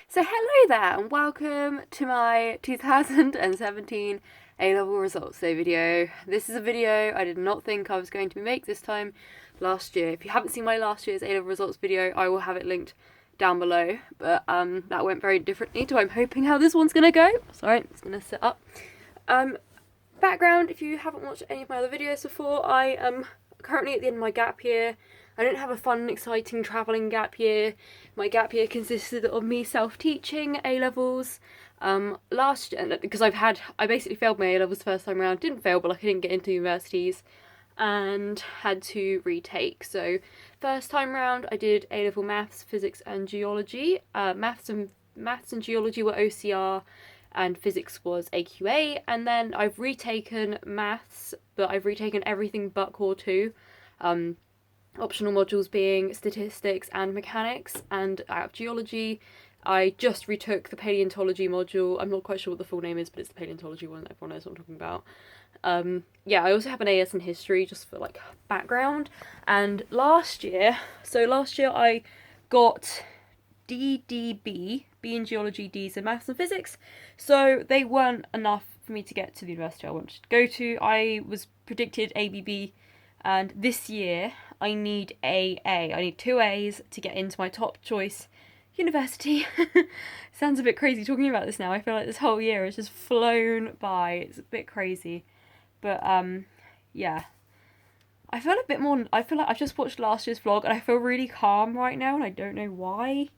So hello there and welcome to my 2017 A-level results day video. This is a video I did not think I was going to make this time last year. If you haven't seen my last year's A-level results video, I will have it linked down below. But that went very differently to I'm hoping how this one's gonna go. Sorry, it's gonna sit up. Background, if you haven't watched any of my other videos before, I am currently at the end of my gap year. I didn't have a fun, exciting travelling gap year. My gap year consisted of me self-teaching A-levels. Last year, because I basically failed my A-levels the first time around. Didn't fail, but I didn't get into universities and had to retake. So first time round I did A-level maths, physics and geology. Maths and geology were OCR and physics was AQA, and then I've retaken maths, but I've retaken everything but core 2. Optional modules being statistics and mechanics, and out of geology I just retook the paleontology module. I'm not quite sure what the full name is, but it's the paleontology one. Everyone knows what I'm talking about. Yeah, I also have an AS in history just for like background. And last year I got DDB, B in geology, D's in maths and physics, so they weren't enough for me to get to the university I wanted to go to. I was predicted ABB, and this year I need AA. I need 2 A's to get into my top choice university. Sounds a bit crazy talking about this now. I feel like this whole year has just flown by. It's a bit crazy. But yeah. I feel like I've just watched last year's vlog and I feel really calm right now, and I don't know why.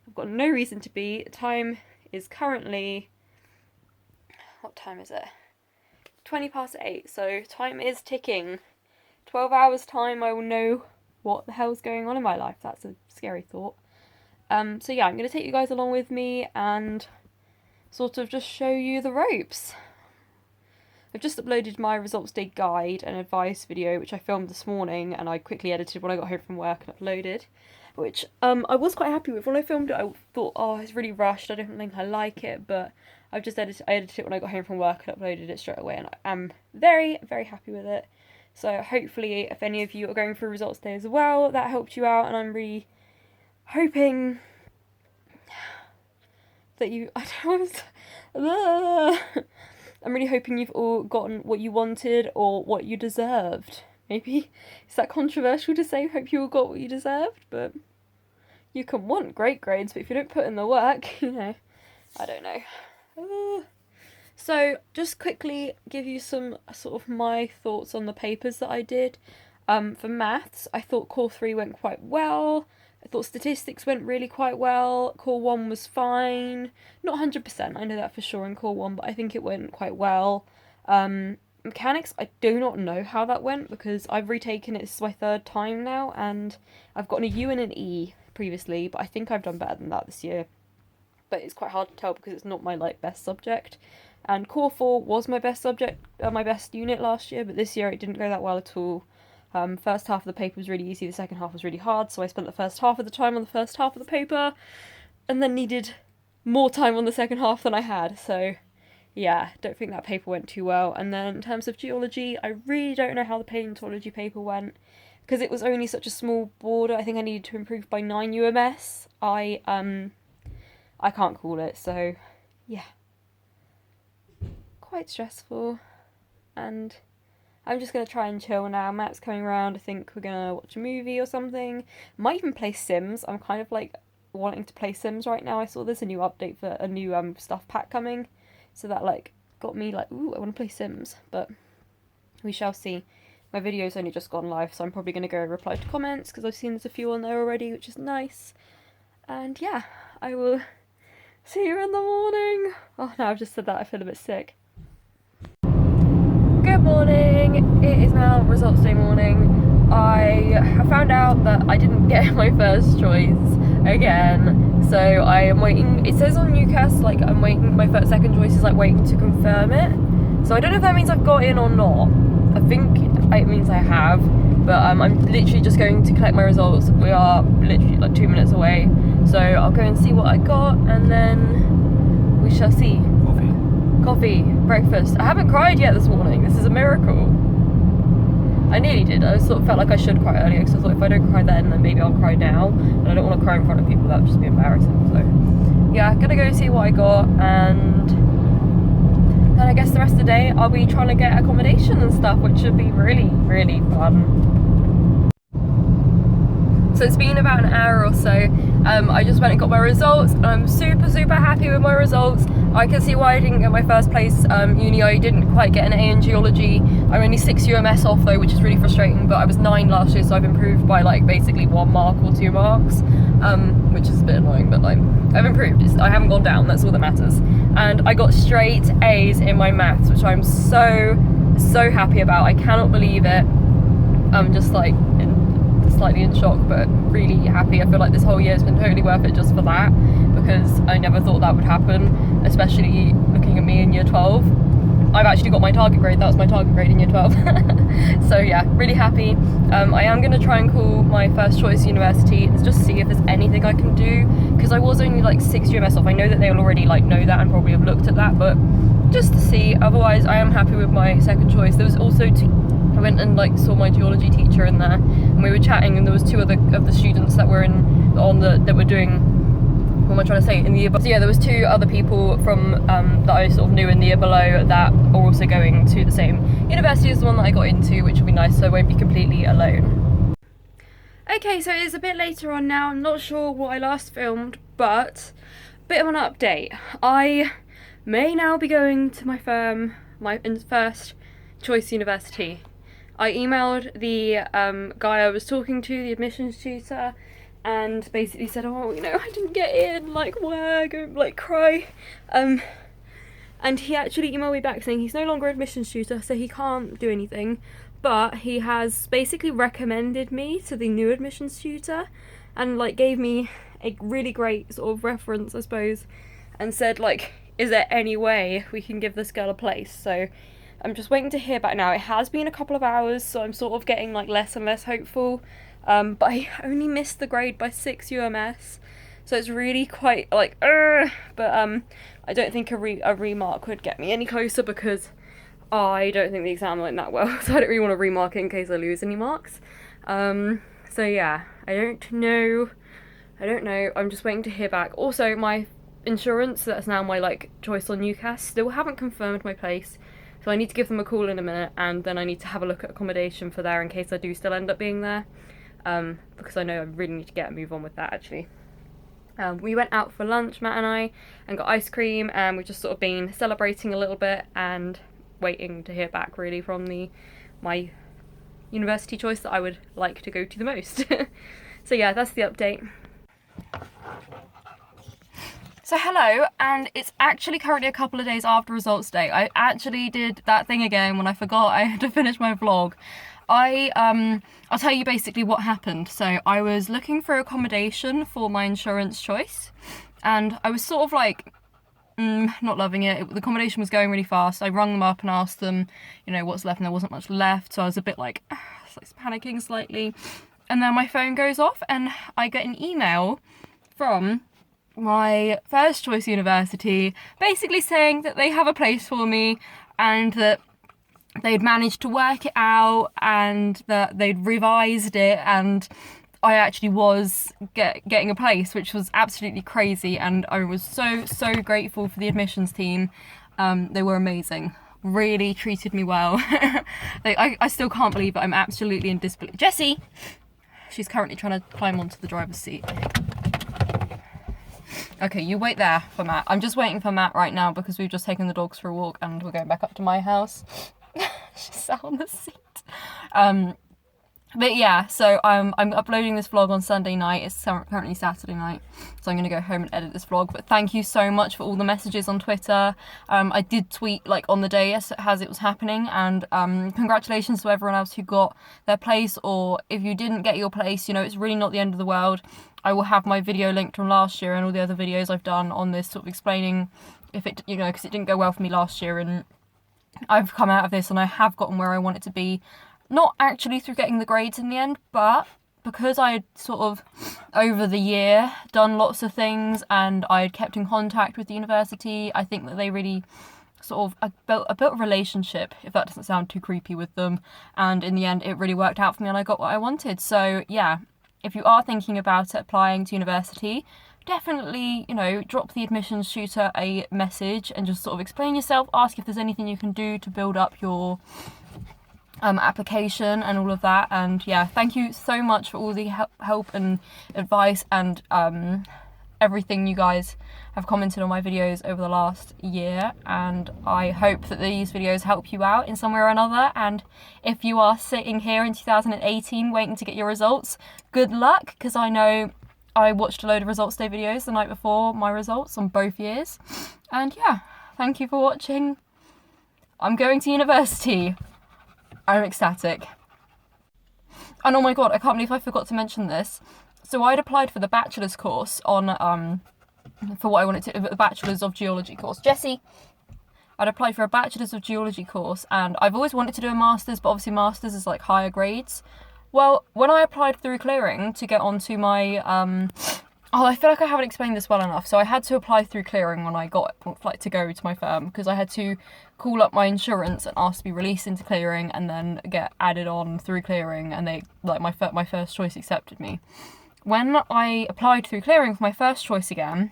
I've got no reason to be. Time is currently... What time is it? 8:20, so time is ticking. 12 hours time I will know what the hell's going on in my life. That's a scary thought. So yeah, I'm going to take you guys along with me and sort of just show you the ropes. I've just uploaded my results day guide and advice video, which I filmed this morning and I quickly edited when I got home from work and uploaded, which I was quite happy with. When I filmed it I thought, oh, it's really rushed, I don't think I like it, but I edited it when I got home from work and uploaded it straight away, and I'm very, very happy with it. So hopefully if any of you are going through results day as well, that helped you out, and I'm really hoping that you... I'm really hoping you've all gotten what you wanted or what you deserved. Maybe? Is that controversial to say, hope you all got what you deserved? But you can want great grades, but if you don't put in the work, you know, I don't know. So, just quickly give you some sort of my thoughts on the papers that I did. For maths, I thought core 3 went quite well. I thought statistics went really quite well. Core 1 was fine. Not 100%, I know that for sure in core 1, but I think it went quite well. Mechanics, I do not know how that went because I've retaken it. This is my 3rd time now, and I've gotten a U and an E previously, but I think I've done better than that this year. But it's quite hard to tell because it's not my best subject. And core 4 was my best subject, my best unit last year, but this year it didn't go that well at all. First half of the paper was really easy, the second half was really hard, so I spent the first half of the time on the first half of the paper, and then needed more time on the second half than I had, so yeah, don't think that paper went too well. And then in terms of geology, I really don't know how the paleontology paper went, because it was only such a small border. I think I needed to improve by 9 UMS. I can't call it, so yeah. Quite stressful, and I'm just going to try and chill now. Matt's coming around. I think we're going to watch a movie or something. Might even play Sims. I'm kind of wanting to play Sims right now. I saw there's a new update for a new stuff pack coming, so that got me ooh, I want to play Sims, but we shall see. My video's only just gone live, so I'm probably going to go reply to comments because I've seen there's a few on there already, which is nice. And yeah, I will see you in the morning. Oh no, I've just said that, I feel a bit sick. Good morning, it is now results day morning. I have found out that I didn't get my first choice again, so I am waiting. It says on Newcast I'm waiting, my second choice is waiting to confirm it, so I don't know if that means I've got in or not. I think it means I have, but I'm literally just going to collect my results. We are literally 2 minutes away, so I'll go and see what I got, and then we shall see. Coffee, breakfast. I haven't cried yet this morning. This is a miracle. I nearly did. I sort of felt like I should cry earlier because I thought if I don't cry then maybe I'll cry now. And I don't want to cry in front of people. That would just be embarrassing. So yeah, gonna go see what I got, and then I guess the rest of the day I'll be trying to get accommodation and stuff, which should be really, really fun. So it's been about an hour or so. I just went and got my results, and I'm super, super happy with my results. I can see why I didn't get my first place uni. I didn't quite get an A in geology. I'm only 6 UMS off though, which is really frustrating, but I was 9 last year, so I've improved by like basically 1 mark or 2 marks, which is a bit annoying, but like I've improved. I haven't gone down, that's all that matters. And I got straight A's in my maths, which I'm so, so happy about. I cannot believe it. I'm just like slightly in shock, but really happy. I feel like this whole year has been totally worth it just for that, because I never thought that would happen, especially looking at me in year 12. I've actually got my target grade. That was my target grade in year 12. So yeah, really happy. I am going to try and call my first choice university and just see if there's anything I can do, because I was only like 6 UMS off. I know that they'll already like know that and probably have looked at that, but just to see. Otherwise I am happy with my second choice. There was also I went and like saw my geology teacher in there, and we were chatting, and there was 2 other of the students that were that were doing, what am I trying to say, in the year below. So yeah, there was 2 other people from that I sort of knew in the year below that are also going to the same university as the one that I got into, which will be nice, so I won't be completely alone. Okay, so it's a bit later on now. I'm not sure what I last filmed, but a bit of an update. I may now be going to my first choice university. I emailed the guy I was talking to, the admissions tutor, and basically said, oh, you know, I didn't get in, like, where, go, like, cry. And he actually emailed me back saying he's no longer admissions tutor, so he can't do anything, but he has basically recommended me to the new admissions tutor, and, like, gave me a really great sort of reference, I suppose, and said, like, is there any way we can give this girl a place? So I'm just waiting to hear back now. It has been a couple of hours, so I'm sort of getting like less and less hopeful. But I only missed the grade by 6 UMS, so it's really quite like, but I don't think a remark would get me any closer, because I don't think the exam went that well, so I don't really want to remark it in case I lose any marks. So yeah, I don't know. I'm just waiting to hear back. Also, my insurance, that's now my like choice on UCAS, still haven't confirmed my place. So I need to give them a call in a minute, and then I need to have a look at accommodation for there in case I do still end up being there, because I know I really need to get a move on with that actually. We went out for lunch, Matt and I, and got ice cream, and we've just sort of been celebrating a little bit and waiting to hear back really from my university choice that I would like to go to the most. So yeah, that's the update. So hello, and it's actually currently a couple of days after results day. I actually did that thing again when I forgot I had to finish my vlog. I'll tell you basically what happened. So I was looking for accommodation for my insurance choice, and I was sort of like, not loving it. The accommodation was going really fast. I rung them up and asked them, you know, what's left, and there wasn't much left, so I was a bit like panicking slightly. And then my phone goes off, and I get an email from my first choice university basically saying that they have a place for me, and that they'd managed to work it out, and that they'd revised it, and I actually was getting a place, which was absolutely crazy. And I was so grateful for the admissions team. They were amazing, really treated me well. I still can't believe it. I'm absolutely in disbelief. Jessie, she's currently trying to climb onto the driver's seat. Okay, you wait there for Matt. I'm just waiting for Matt right now because we've just taken the dogs for a walk and we're going back up to my house. She sat on the seat. But yeah, so I'm uploading this vlog on Sunday night. It's currently Saturday night, so I'm going to go home and edit this vlog. But thank you so much for all the messages on Twitter. I did tweet like on the day as it was happening, and congratulations to everyone else who got their place, or if you didn't get your place, you know, it's really not the end of the world. I will have my video linked from last year and all the other videos I've done on this, sort of explaining if it, you know, because it didn't go well for me last year, and I've come out of this and I have gotten where I want it to be. Not actually through getting the grades in the end, but because I had sort of, over the year, done lots of things and I had kept in contact with the university, I think that they really sort of built a relationship, if that doesn't sound too creepy, with them. And in the end, it really worked out for me and I got what I wanted. So yeah, if you are thinking about applying to university, definitely, you know, drop the admissions tutor a message and just sort of explain yourself, ask if there's anything you can do to build up your application and all of that. And yeah, thank you so much for all the help and advice and everything you guys have commented on my videos over the last year, and I hope that these videos help you out in some way or another. And if you are sitting here in 2018 waiting to get your results, good luck, because I know I watched a load of results day videos the night before my results on both years. And yeah, thank you for watching. I'm going to university. I'm ecstatic. And oh my god, I can't believe I forgot to mention this. So I'd applied for the bachelor's course on, for what I wanted to, the Bachelor's of Geology course. Jessie! I'd applied for a Bachelor's of Geology course, and I've always wanted to do a Master's, but obviously Master's is like higher grades. Well, when I applied through clearing to get onto my, I feel like I haven't explained this well enough. So I had to apply through clearing when I got, like, to go to my firm, because I had to call up my insurance and ask to be released into clearing and then get added on through clearing, and they, like, my first choice accepted me. When I applied through clearing for my first choice again,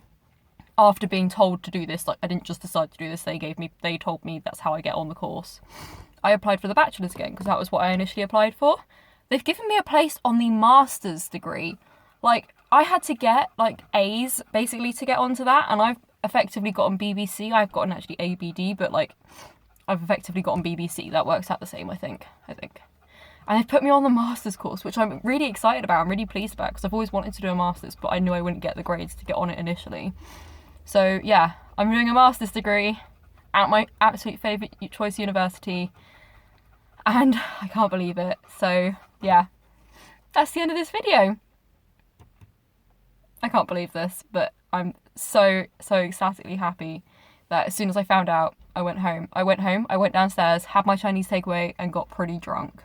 after being told to do this, like, I didn't just decide to do this, they told me that's how I get on the course. I applied for the bachelor's again, because that was what I initially applied for. They've given me a place on the master's degree. Like, I had to get, like, A's, basically, to get onto that, and I've effectively gotten BBC. I've gotten, actually, ABD, but, like, I've effectively gotten BBC. That works out the same, I think. And they've put me on the master's course, which I'm really excited about. I'm really pleased about, because I've always wanted to do a master's, but I knew I wouldn't get the grades to get on it initially. So, yeah, I'm doing a master's degree at my absolute favourite choice university, and I can't believe it. So, yeah, that's the end of this video. I can't believe this, but I'm so ecstatically happy that as soon as I found out, I went home, I went downstairs, had my Chinese takeaway, and got pretty drunk.